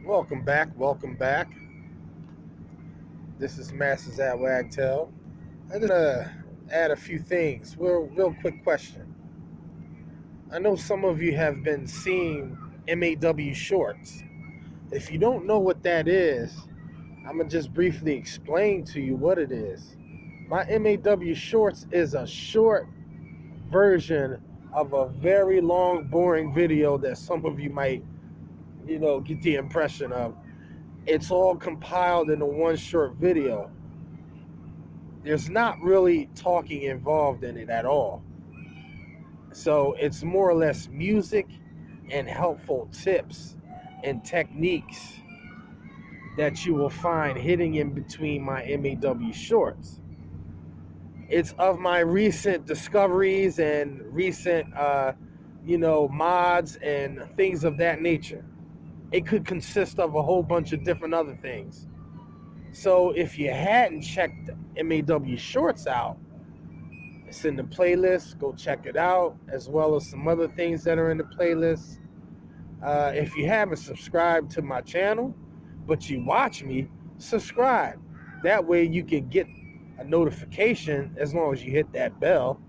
Welcome back. Welcome back. This is Masters at Wagtail. I'm gonna add a few things. Real quick question. I know some of you have been seeing M.A.W. shorts. If you don't know what that is, I'm gonna just briefly explain to you what it is. My M.A.W. shorts is a short version of a very long, boring video that some of you might, get the impression of. It's all compiled into one short video. There's not really talking involved in it at all. So it's more or less music and helpful tips and techniques that you will find hidden in between my M.A.W. shorts. It's of my recent discoveries and recent, mods and things of that nature. It could consist of a whole bunch of different other things. So if you hadn't checked M.A.W. shorts out, it's in the playlist. Go check it out, as well as some other things that are in the playlist. If you haven't subscribed to my channel, but you watch me, subscribe. That way you can get a notification as long as you hit that bell.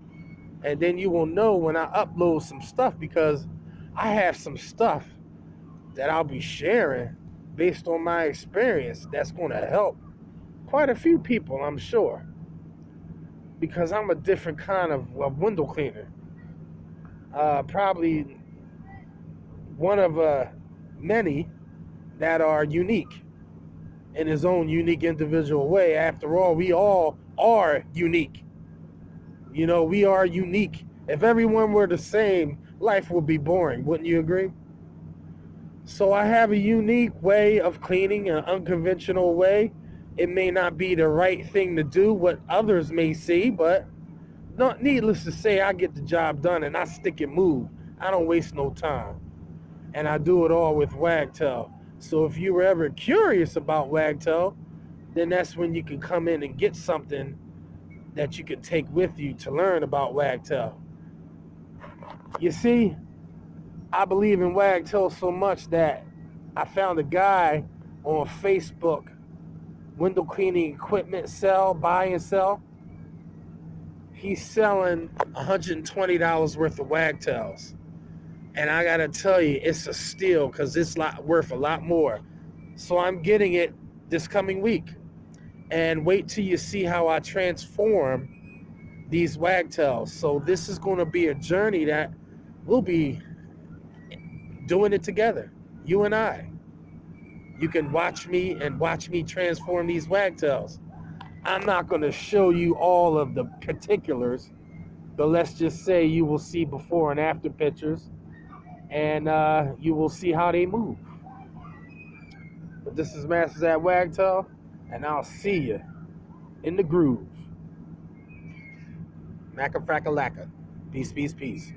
And then you will know when I upload some stuff, because I have some stuff that I'll be sharing based on my experience that's going to help quite a few people, I'm sure. Because I'm a different kind of window cleaner. Probably one of many that are unique in his own unique individual way. After all, we all are unique. We are unique. If everyone were the same, life would be boring. Wouldn't you agree? So I have a unique way of cleaning, an unconventional way. It may not be the right thing to do, what others may see, but not needless to say, I get the job done and I stick and move. I don't waste no time. And I do it all with Wagtail. So if you were ever curious about Wagtail, then that's when you can come in and get something that you can take with you to learn about Wagtail. You see, I believe in Wagtail so much that I found a guy on Facebook, window cleaning equipment buy and sell. He's selling $120 worth of Wagtails. And I gotta tell you, it's a steal because it's worth a lot more. So I'm getting it this coming week. And wait till you see how I transform these wagtails. So this is going to be a journey that we'll be doing it together, you and I. You can watch me and watch me transform these wagtails. I'm not going to show you all of the particulars, but let's just say you will see before and after pictures, and you will see how they move. But this is Masters at Wagtail, and I'll see you in the groove. Macka fracka lacka. Peace, peace, peace.